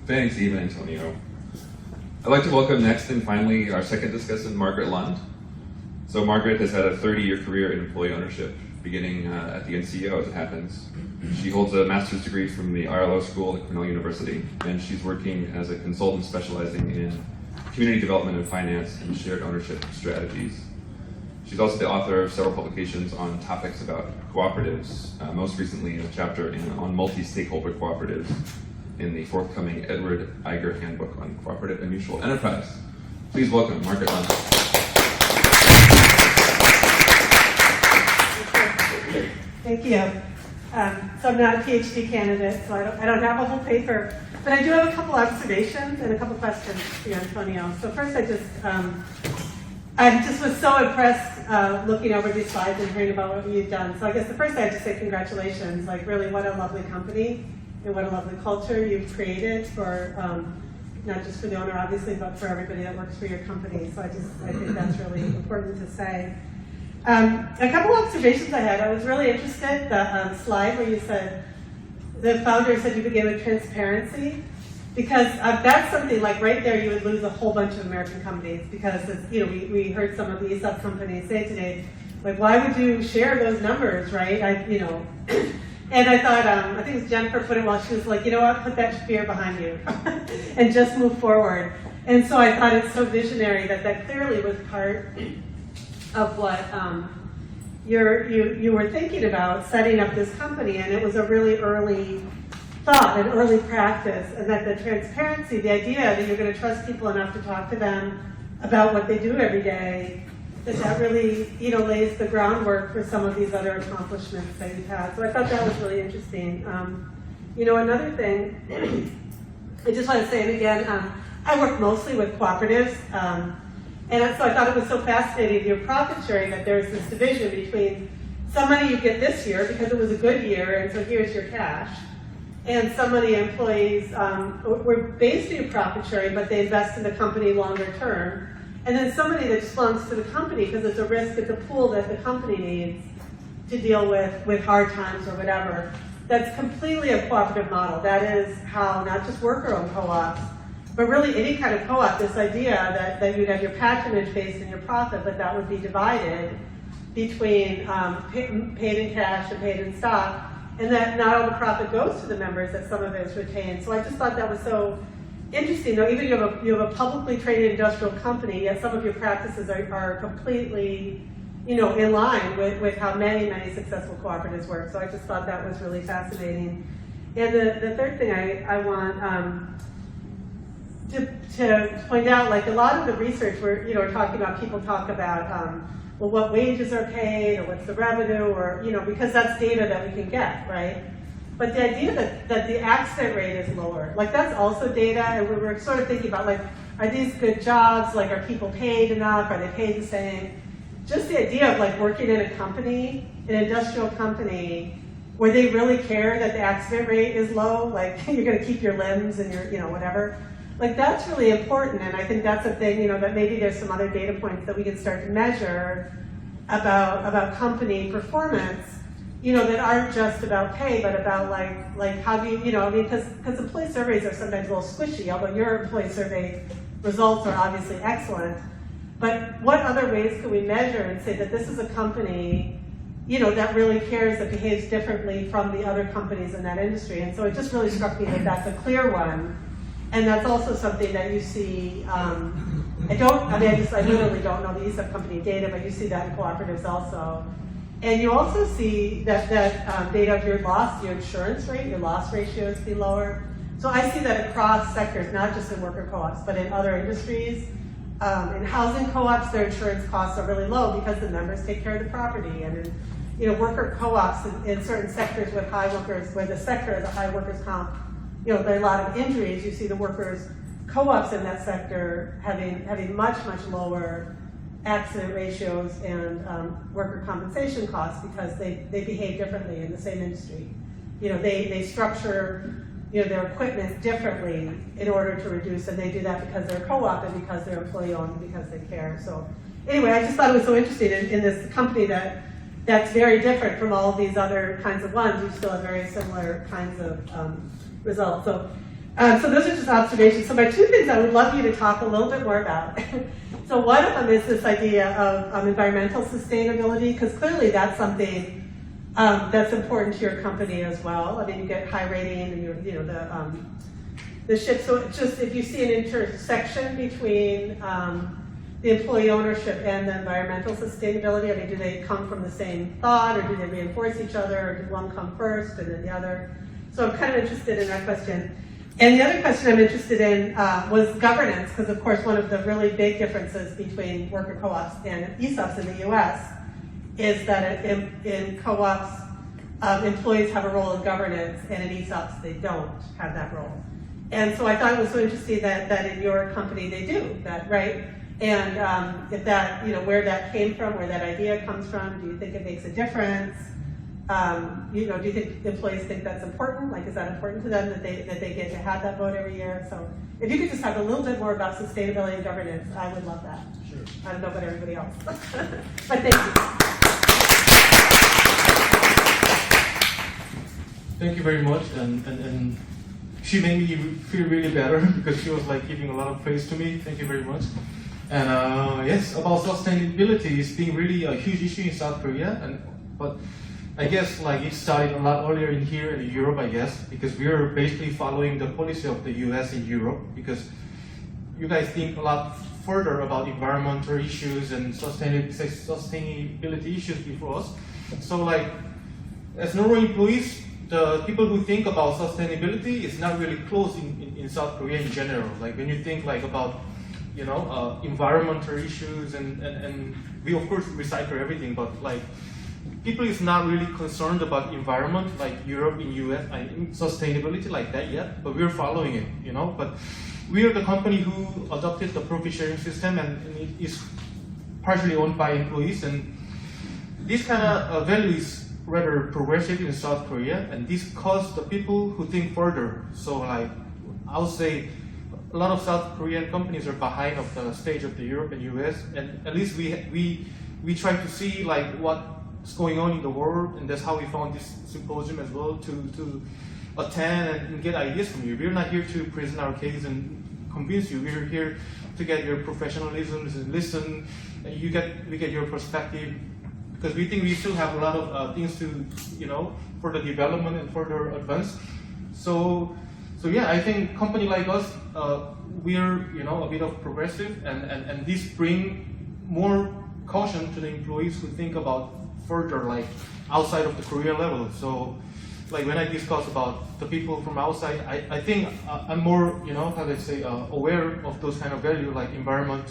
Thanks, Eva and Antonio. I'd like to welcome next and finally our second discussant, Margaret Lund. So Margaret has had a 30-year career in employee ownership, beginning at the NCO as it happens. She holds a master's degree from the RLO School at Cornell University, and she's working as a consultant specializing in community development and finance and shared ownership strategies. She's also the author of several publications on topics about cooperatives, most recently a chapter on multi-stakeholder cooperatives in the forthcoming Edward Eiger Handbook on Cooperative and Mutual Enterprise. Please welcome Margaret Lund. Thank you. So I'm not a PhD candidate, so I don't have a whole paper, but I do have a couple observations and a couple questions for you, Antonio. So first, I just was so impressed looking over these slides and hearing about what you've done. So I guess the first I have to say congratulations. Like really, what a lovely company and what a lovely culture you've created for not just for the owner, obviously, but for everybody that works for your company. So I think that's really important to say. A couple observations I had. I was really interested, the slide where you said, the founder said you begin with transparency, because that's something like right there you would lose a whole bunch of American companies, because we heard some of the ESOP companies say today, like why would you share those numbers, right? And I thought, I think it was Jennifer put it well, she was like, you know what, put that fear behind you and just move forward. And so I thought it's so visionary that clearly was part of what you were thinking about setting up this company, and it was a really early thought, an early practice, and that the transparency, the idea that you're going to trust people enough to talk to them about what they do every day, that really lays the groundwork for some of these other accomplishments that you've had. So I thought that was really interesting. Another thing, I just want to say, and again, I work mostly with cooperatives. And so I thought it was so fascinating, your profit sharing, that there's this division between some money you get this year because it was a good year, and so here's your cash. And some of the employees were basically profit sharing, but they invest in the company longer term. And then somebody that just belongs to the company because it's a risk, it's a pool that the company needs to deal with hard times or whatever. That's completely a cooperative model. That is how not just worker-owned co-ops, but really any kind of co-op, this idea that you'd have your patronage based in your profit, but that would be divided between paid in cash and paid in stock, and that not all the profit goes to the members, that some of it is retained. So I just thought that was so interesting, though. Even you have a publicly traded industrial company, yet some of your practices are completely in line with how many successful cooperatives work. So I just thought that was really fascinating. And the third thing I want to point out, like a lot of the research we're talking about, people talk about what wages are paid or what's the revenue, or because that's data that we can get, right? But the idea that the accident rate is lower, like that's also data, and we're sort of thinking about, like, are these good jobs? Like, are people paid enough? Are they paid the same? Just the idea of like working in a company, an industrial company, where they really care that the accident rate is low, like you're going to keep your limbs and your whatever. Like that's really important, and I think that's a thing, that maybe there's some other data points that we can start to measure about company performance, that aren't just about pay, but about like how do you, because employee surveys are sometimes a little squishy, although your employee survey results are obviously excellent. But what other ways can we measure and say that this is a company, that really cares, that behaves differently from the other companies in that industry? And so it just really struck me that that's a clear one. And that's also something that you see, I literally don't know the ESOP company data, but you see that in cooperatives also. And you also see that data of your insurance rate, your loss ratios be lower. So I see that across sectors, not just in worker co-ops, but in other industries. In housing co-ops, their insurance costs are really low because the members take care of the property. And in worker co-ops in certain sectors with high workers, where the sector has a high workers comp, there are a lot of injuries, you see the workers co-ops in that sector having much lower accident ratios and worker compensation costs because they behave differently in the same industry. They structure their equipment differently in order to reduce, and they do that because they're co-op and because they're employee owned and because they care. So anyway, I just thought it was so interesting in this company that's very different from all of these other kinds of ones. You still have very similar kinds of results. So So those are just observations. So my two things I would love you to talk a little bit more about. So one of them is this idea of environmental sustainability, because clearly that's something that's important to your company as well. I mean, you get high rating and the ship. So it's just if you see an intersection between the employee ownership and the environmental sustainability, I mean, do they come from the same thought, or do they reinforce each other, or did one come first and then the other? So I'm kind of interested in that question. And the other question I'm interested in was governance, because of course one of the really big differences between worker co-ops and ESOPs in the US is that in co-ops, employees have a role in governance, and in ESOPs they don't have that role. And so I thought it was so interesting that in your company they do that, right? And if that, where that came from, where that idea comes from, do you think it makes a difference? Do you think employees think that's important? Like, is that important to them that they get to have that vote every year? So if you could just talk a little bit more about sustainability and governance, I would love that. Sure. I don't know about everybody else. But thank you. Thank you very much, and she made me feel really better because she was like giving a lot of praise to me. Thank you very much. And yes, about sustainability is being really a huge issue in South Korea, but I guess like it started a lot earlier in here in Europe, I guess, because we are basically following the policy of the US in Europe, because you guys think a lot further about environmental issues and sustainability issues before us. So like, as normal employees, the people who think about sustainability is not really close in South Korea in general. Like when you think like about, environmental issues and we of course recycle everything, but like people is not really concerned about environment like Europe in US and sustainability like that yet, but we're following it, But we are the company who adopted the profit sharing system, and it is partially owned by employees, and this kind of value is rather progressive in South Korea, and this caused the people who think further. So like, I would say a lot of South Korean companies are behind of the stage of the Europe and US, and at least we try to see like what's going on in the world, and that's how we found this symposium as well, to attend and get ideas from you. We're not here to present our case and convince you. We're here to get your professionalism and listen, and we get your perspective, because we think we still have a lot of things to, for the development and further advance. So yeah, I think company like us, we're a bit of progressive, and this bring more caution to the employees who think about further, like outside of the career level. So like when I discuss about the people from outside, I think I'm more, aware of those kind of value like environment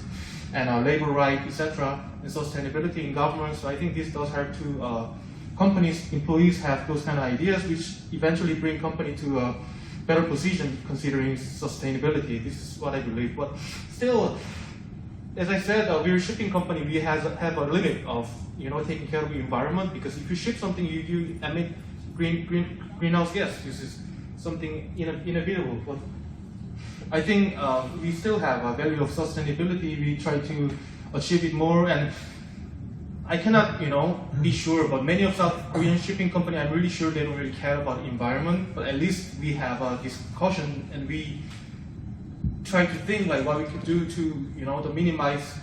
and labor right, etc., and sustainability in government. So I think this does help to companies, employees have those kind of ideas, which eventually bring company to a better position considering sustainability. This is what I believe. But still, as I said, we're a shipping company. We have a limit of taking care of the environment, because if you ship something, you emit greenhouse gas. This is something inevitable. But I think we still have a value of sustainability. We try to achieve it more, and I cannot, be sure, but many of South Korean shipping companies, I'm really sure they don't really care about environment, but at least we have this caution, and we try to think like what we could do to, to minimize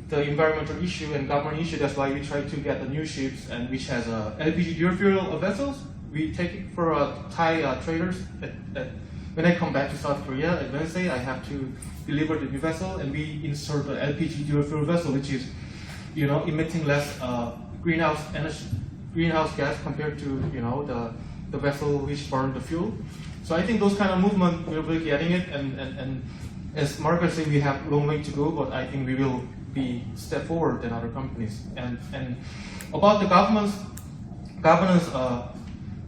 the environmental issue and government issue. That's why we try to get the new ships, and which has LPG dual fuel vessels. We take it for Thai traders. When I come back to South Korea at Wednesday, I have to deliver the new vessel, and we insert the LPG dual fuel vessel, which is emitting less greenhouse gas compared to the vessel which burned the fuel. So I think those kind of movement, we're really getting it, and as Margaret said, we have a long way to go, but I think we will be step forward than other companies. And about the governance,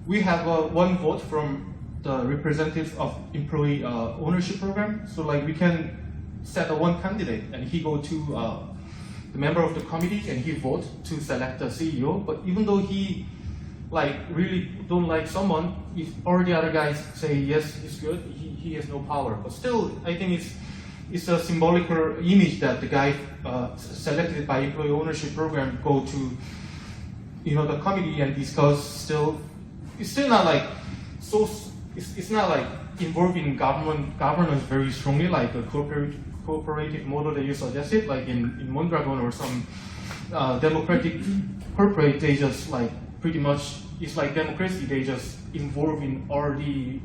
we have one vote from the representatives of employee ownership program. So like we can set one candidate, and he go to the member of the committee, and he vote to select the CEO. But even though he like really don't like someone, if all the other guys say yes, he's good, he has no power. But still, I think it's a symbolical image that the guy selected by employee ownership program go to the committee and discuss. Still, it's still not like so. it's not like involved in governance very strongly, like a cooperative model that you suggested, like in Mondragon or some democratic corporate. They just like pretty much, it's like democracy. They just involve in all the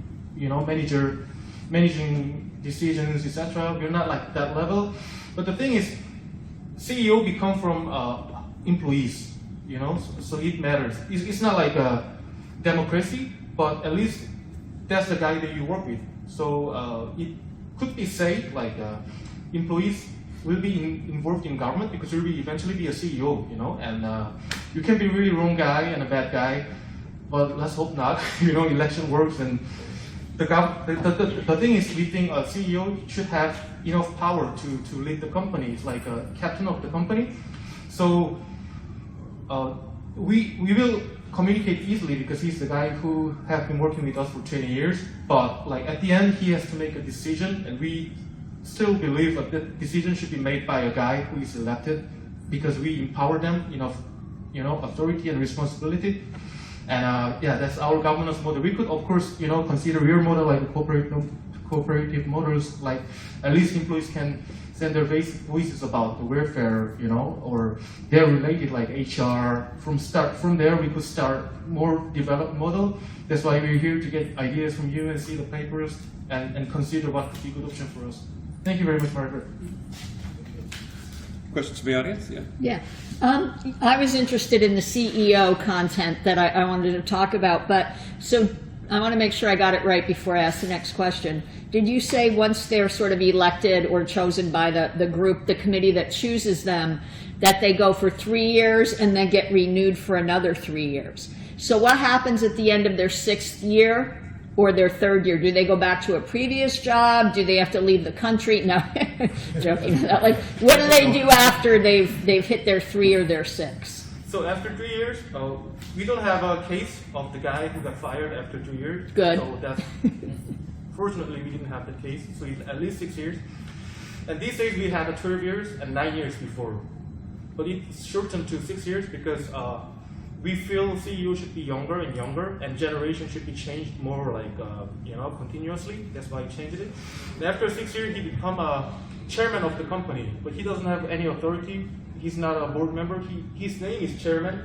managing decisions, etc. We're not like that level. But the thing is, CEO become from employees, so it matters. It's not like a democracy, but at least that's the guy that you work with. So it could be said like employees will be involved in government because you will eventually be a CEO, and you can be really wrong guy and a bad guy, but let's hope not. Election works, and the thing is, we think a CEO should have enough power to lead the company. It's like a captain of the company. So we will communicate easily because he's the guy who have been working with us for 20 years. But like at the end, he has to make a decision, and we still believe that the decision should be made by a guy who is elected because we empower them enough, authority and responsibility. And that's our governance model. We could, of course, consider your model like cooperative models, like at least employees can send their voices about the welfare, or they're related like HR. From there, we could start more developed model. That's why we're here to get ideas from you and see the papers and consider what could be a good option for us. Thank you very much, Margaret. Questions from the audience? Yeah. Yeah. I was interested in the CEO content that I wanted to talk about, but so I want to make sure I got it right before I ask the next question. Did you say once they're sort of elected or chosen by the group, the committee that chooses them, that they go for 3 years and then get renewed for another 3 years? So what happens at the end of their 6th year or their 3rd year? Do they go back to a previous job? Do they have to leave the country? No, joking. Like, what do they do after they've hit their 3 or their 6? So after 3 years, we don't have a case of the guy who got fired after 2 years. Good. So that's fortunately we didn't have the case. So it's at least 6 years. And these days we had 12 years and 9 years before, but it's shortened to 6 years because we feel CEO should be younger and younger, and generation should be changed more like continuously. That's why he changed it. And after 6 years, he become a chairman of the company, but he doesn't have any authority. He's not a board member. His name is chairman,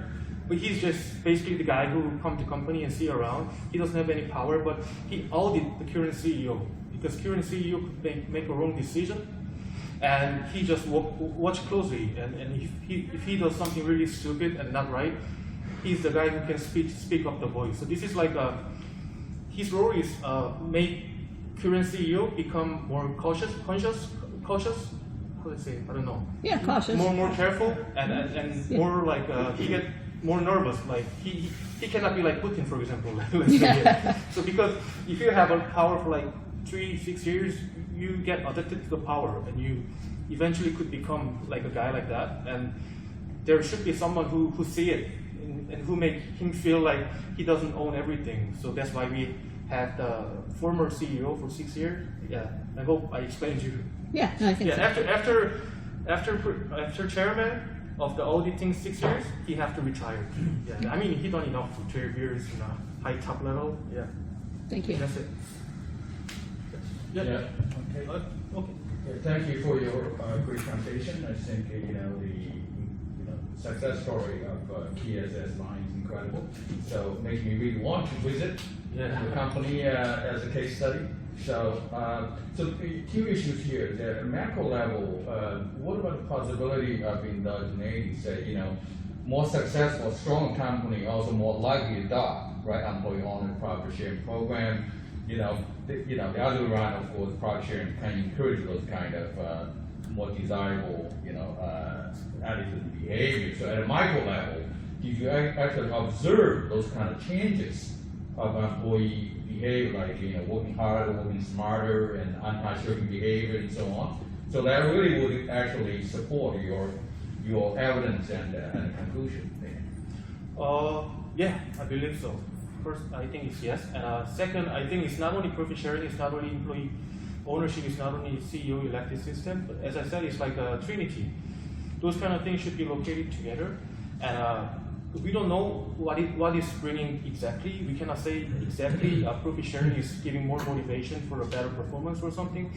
but he's just basically the guy who come to company and see around. He doesn't have any power, but he audit the current CEO because current CEO could make a wrong decision, and he just watch closely. And if he does something really stupid and not right, he's the guy who can speak up the voice. So this is like his role is make current CEO become more cautious. How do I say? I don't know. Yeah, cautious. More careful and Yeah. more like he get more nervous. Like he cannot be like Putin, for example. Let's say. So because if you have a power for like 3-6 years, you get addicted to the power, and you eventually could become like a guy like that. And there should be someone who see it and who make him feel like he doesn't own everything. So that's why we had the former CEO for 6 years. Yeah, I hope I explained you. Yeah, I think so. After chairman of the auditing 6 years, he have to retire. Yeah, I mean he done enough for 12 years in a high top level. Yeah. Thank you. That's it. Yeah. Okay. Okay. Yeah, thank you for your great presentation. I think the success story of KSS line is incredible. So makes me really want to visit the company as a case study. So, two issues here. The macro level, what about the possibility of indigeneity? Say, more successful, strong company also more likely to adopt, right? Employee-owned profit sharing program. The other way around, of course, profit sharing can encourage those kind of more desirable, attitude and behavior. So, at a micro level, did you actually observe those kind of changes of employee behavior, like working harder, working smarter, and anti-shirking behavior, and so on? So that really would actually support your evidence and conclusion there. Yeah, I believe so. First, I think it's yes. And second, I think it's not only profit sharing, it's not only employee ownership, it's not only CEO elected system, but as I said, it's like a trinity. Those kind of things should be located together. And we don't know what is bringing exactly. We cannot say exactly profit sharing is giving more motivation for a better performance or something.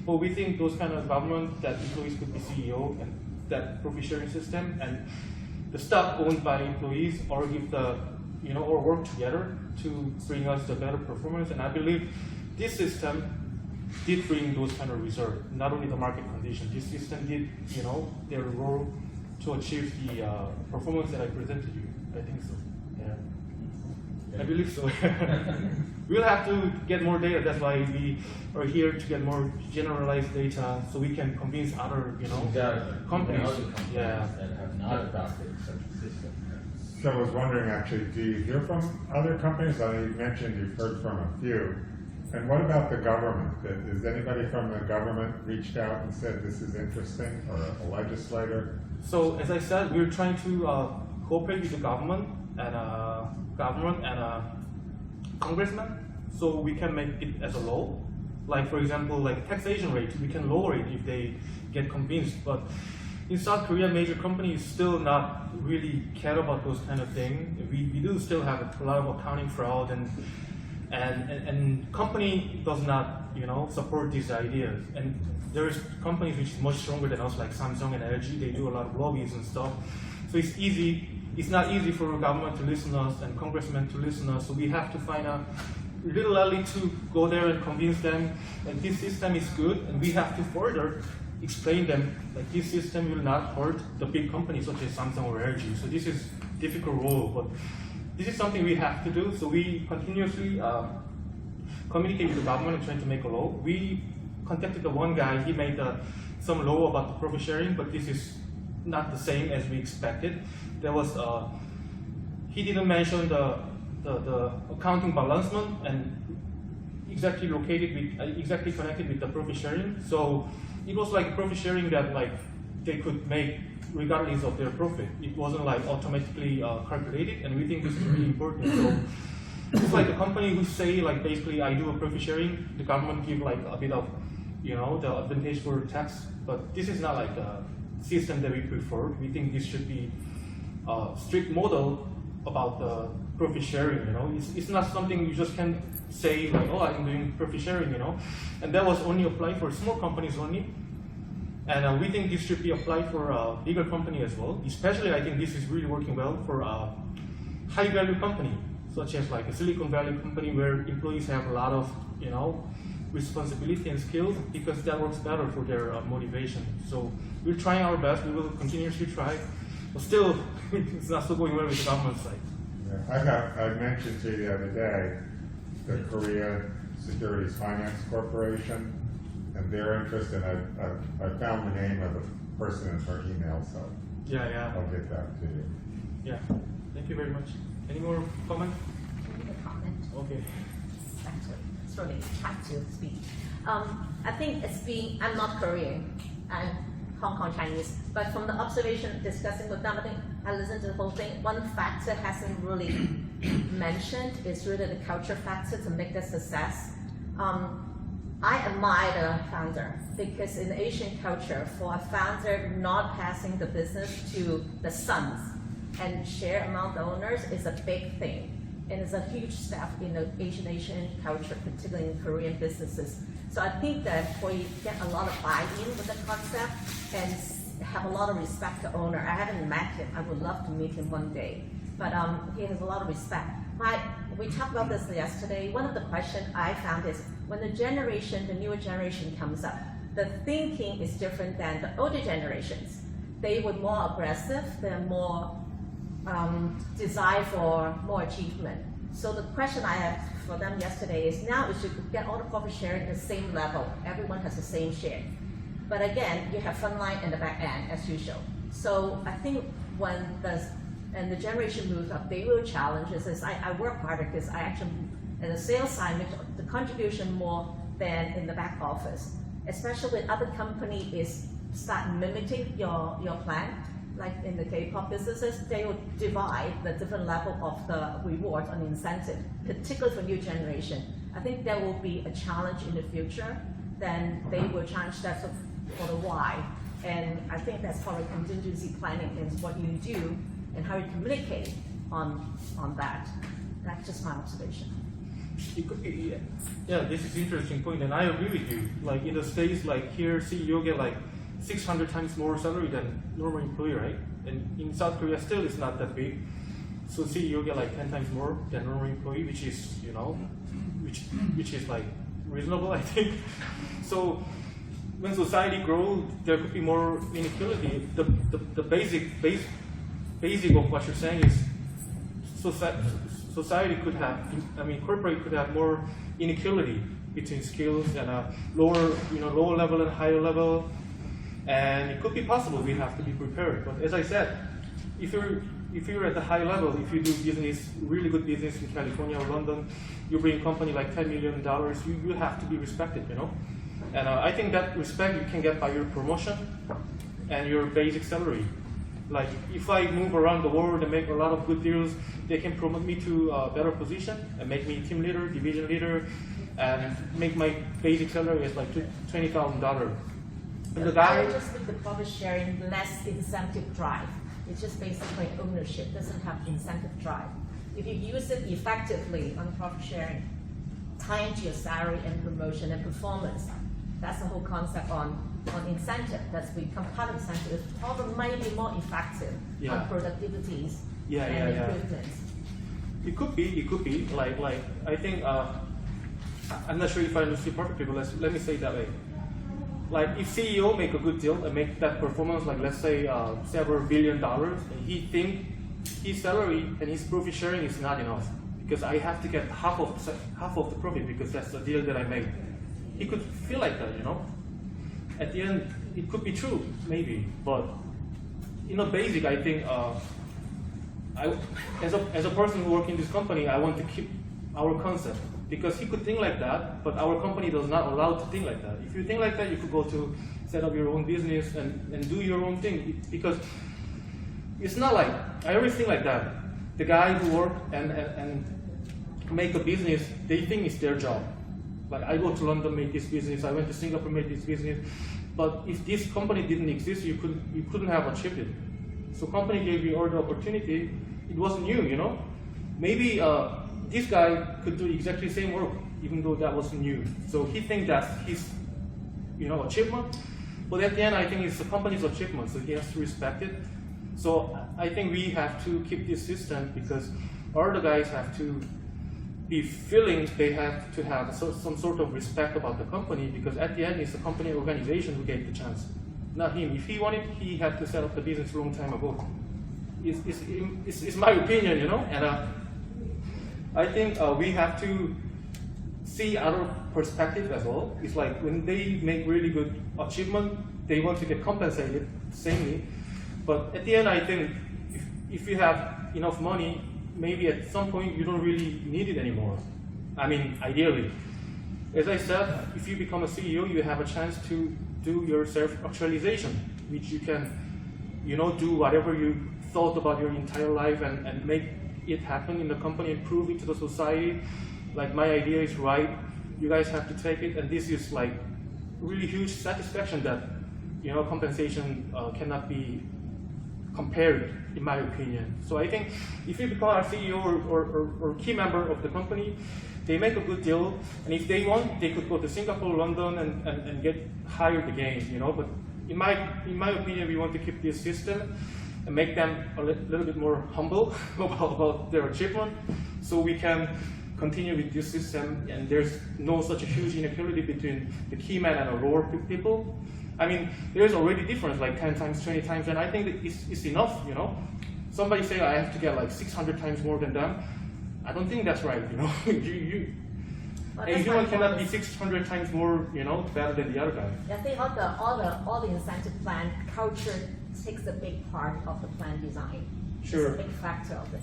But we think those kind of government that employees could be CEO and that profit sharing system and the stock owned by employees or give the or work together to bring us the better performance. And I believe this system did bring those kind of results. Not only the market condition, this system did their role to achieve the performance that I presented you. I think so. Yeah. I believe so. We'll have to get more data. That's why we are here to get more generalized data, so we can convince other, companies. Yeah. That have not adopted such a system. So I was wondering, actually, do you hear from other companies? I know you mentioned you've heard from a few. And what about the government? Is anybody from the government reached out and said this is interesting, or a legislator? So as I said, we're trying to cooperate with the government and congressmen, so we can make it as a law. Like for example, like taxation rate, we can lower it if they get convinced. But in South Korea, major companies still not really care about those kind of things. We do still have a lot of accounting fraud and company does not support these ideas. And there's companies which is much stronger than us, like Samsung and LG. They do a lot of lobbies and stuff. So it's not easy for government to listen to us and congressmen to listen to us. So we have to find a little early to go there and convince them that this system is good, and we have to further explain them that this system will not hurt the big companies such as Samsung or LG. So this is a difficult role, but this is something we have to do. So we continuously communicate with the government and trying to make a law. We contacted the one guy. He made some law about the profit sharing, but this is not the same as we expected. There was he didn't mention the accounting balancement and exactly connected with the profit sharing. So it was like profit sharing that like they could make regardless of their profit. It wasn't like automatically calculated, and we think this is really important. So it's like a company who say like basically I do a profit sharing, the government give like a bit of the advantage for tax, but this is not like a system that we prefer. We think this should be a strict model about the profit sharing. It's not something you just can say like, oh, I'm doing profit sharing, and that was only applied for small companies only. And we think this should be applied for a bigger company as well. Especially, I think this is really working well for a high-value company, such as like a Silicon Valley company where employees have a lot of, responsibility and skills, because that works better for their motivation. So we're trying our best. We will continuously try, but still, it's not so going well with the government side. Yeah, I mentioned to you the other day the Korea Securities Finance Corporation and their interest, and I found the name of the person in her email, so Yeah. I'll get that to you. Yeah. Thank you very much. Any more comment? Make a comment. Okay. Actually, it's really hard to speak. I think I'm not Korean, I'm Hong Kong Chinese, but from the observation discussing with them, I think I listened to the whole thing. One factor hasn't really mentioned is really the culture factor to make the success. I admire the founder, because in the Asian culture, for a founder not passing the business to the sons and share among the owners is a big thing. And it's a huge step in the Asian culture, particularly in Korean businesses. So I think that we get a lot of buy-in with the concept and have a lot of respect to owner. I haven't met him. I would love to meet him one day. But he has a lot of respect. We talked about this yesterday. One of the questions I found is when the newer generation comes up, the thinking is different than the older generations. They were more aggressive. They're more desire for more achievement. So the question I had for them yesterday is now we should get all the profit sharing at the same level. Everyone has the same share. But again, you have front line and the back end as usual. So I think when the generation moves up, they will challenge us. I work harder because I actually, in the sales side, make the contribution more than in the back office. Especially when other companies start mimicking your plan. Like in the K-pop businesses, they will divide the different level of the reward on incentive, particularly for new generation. I think there will be a challenge in the future. Then they will challenge that for the why. And I think that's part of contingency planning is what you do and how you communicate on that. That's just my observation. It could be, yeah, this is an interesting point, and I agree with you. Like in the States, like here, CEO get like 600 times more salary than normal employee, right? And in South Korea, still it's not that big. So CEO get like 10 times more than normal employee, which is, you know, which is like reasonable, I think. So when society grows, there could be more inequality. The basic of what you're saying is society could have, I mean, corporate could have more inequality between skills and lower level and higher level. And it could be possible. We have to be prepared. But as I said, if you're at the high level, if you do business, really good business in California or London, you bring a company like $10 million, you have to be respected, you know. And I think that respect you can get by your promotion and your basic salary. Like if I move around the world and make a lot of good deals, they can promote me to a better position and make me team leader, division leader, and make my basic salary is like $20,000. And the guy, I just think the profit sharing less incentive drive. It's just basically ownership, doesn't have incentive drive. If you use it effectively on profit sharing, tying to your salary and promotion and performance, that's the whole concept on incentive. That's become part of incentive. It probably might be more effective on productivities and improvements. It could be. Like I think I'm not sure if I understood perfectly, but let me say it that way. Like if CEO make a good deal and make that performance, like let's say several $1 billion, and he think his salary and his profit sharing is not enough because I have to get half of the profit because that's the deal that I made. He could feel like that, you know. At the end, it could be true, maybe, but in a basic, I think as a person who works in this company, I want to keep our concept. Because he could think like that, but our company does not allow to think like that. If you think like that, you could go to set up your own business and do your own thing. Because it's not like, I always think like that. The guy who work and make a business, they think it's their job. Like I go to London, make this business, I went to Singapore, make this business. But if this company didn't exist, you couldn't have achieved it. So company gave you all the opportunity, it wasn't you, you know? Maybe this guy could do exactly the same work, even though that wasn't new. So he thinks that's his, you know, achievement. But at the end, I think it's the company's achievement, so he has to respect it. So I think we have to keep this system because all the guys have to be feeling they have to have some sort of respect about the company because at the end, it's the company organization who gave the chance, not him. If he wanted, he had to set up the business a long time ago. It's my opinion, you know, and I think we have to see other perspective as well. It's like when they make really good achievement, they want to get compensated samely. But at the end, I think if you have enough money, maybe at some point you don't really need it anymore. I mean, ideally. As I said, if you become a CEO, you have a chance to do your self-actualization, which you can, you know, do whatever you thought about your entire life and make it happen in the company and prove it to the society. Like my idea is right, you guys have to take it, and this is like really huge satisfaction that, you know, compensation cannot be compared, in my opinion. So I think if you become a CEO or key member of the company, they make a good deal, and if they want, they could go to Singapore, London, and get hired again, you know. But in my opinion, we want to keep this system and make them a little bit more humble about their achievement, so we can continue with this system, and there's no such a huge inequality between the key man and the lower people. I mean, there's already difference, like 10 times, 20 times, and I think that it's enough, you know. Somebody say I have to get like 600 times more than them. I don't think that's right, you know. Everyone cannot be 600 times more, you know, better than the other guy. I think all the incentive plan culture takes a big part of the plan design. Sure. It's a big factor of it.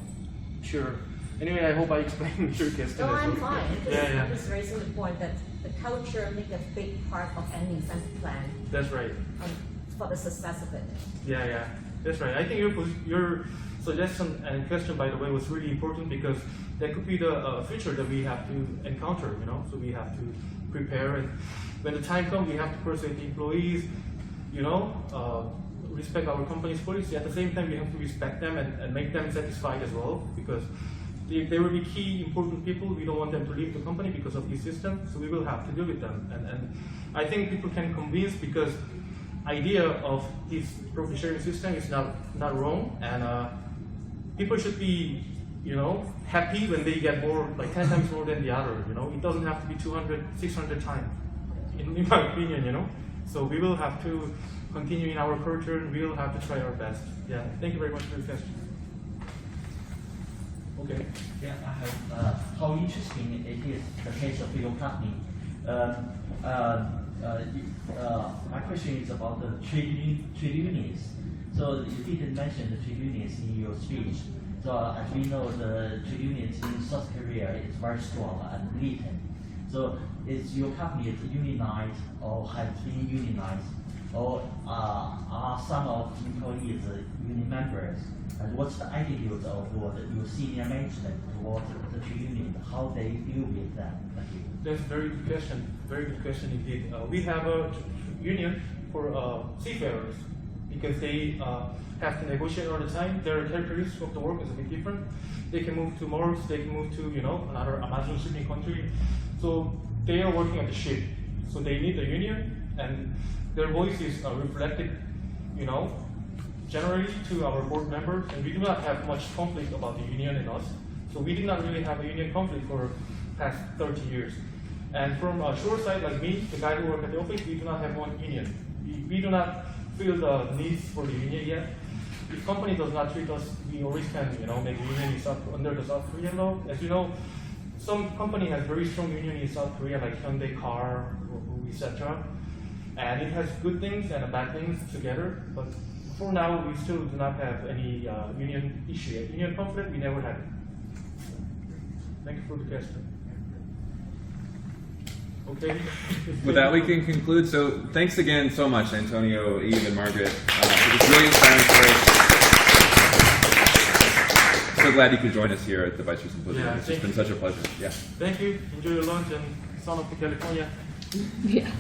Sure. Anyway, I hope I explained your question. No, I'm fine. Yeah. I'm just raising the point that the culture makes a big part of any incentive plan. That's right. For the success of it. Yeah, that's right. I think your suggestion and question, by the way, was really important because that could be the future that we have to encounter, you know. So we have to prepare, and when the time comes, we have to persuade the employees, you know, respect our company's policy. At the same time, we have to respect them and make them satisfied as well, because they will be key important people. We don't want them to leave the company because of this system, so we will have to deal with them. And I think people can convince, because idea of this profit sharing system is not wrong, and people should be, happy when they get more, like 10 times more than the other. It doesn't have to be 200, 600 times, in my opinion. So we will have to continue in our culture, and we will have to try our best. Yeah, thank you very much for your question. Okay. Yeah, I have how interesting it is the case of your company. My question is about the trade unions. So you didn't mention the trade unions in your speech. So as we know, the trade unions in South Korea is very strong and militant. So is your company unionized or has been unionized, or are some of employees union members? And what's the attitude of your senior management towards the trade union? How they deal with them? Thank you. That's a very good question. Very good question indeed. We have a union for seafarers, because they have to negotiate all the time. Their characteristics of the work is a bit different. They can move to Mars, they can move to another Amazon shipping country. So they are working at the ship. So they need a union, and their voice is reflected, generally to our board members. And we do not have much conflict about the union and us. So we did not really have a union conflict for past 30 years. And from a shore side like me, the guy who works at the office, we do not have one union. We do not feel the needs for the union yet. If company does not treat us, we always can, make a union under the South Korean law. As you know, some company has very strong union in South Korea, like Hyundai Car, etc. And it has good things and bad things together. But for now, we still do not have any union issue yet. Union conflict, we never had it. Thank you for the question. Okay. With that, we can conclude. So thanks again so much, Antonio, Eve, and Margaret, for this really inspiring story. So glad you could join us here at the Besyster Symposium. Yeah, it's just been such a pleasure. Yeah. Thank you. Enjoy your lunch and son of California. Yeah.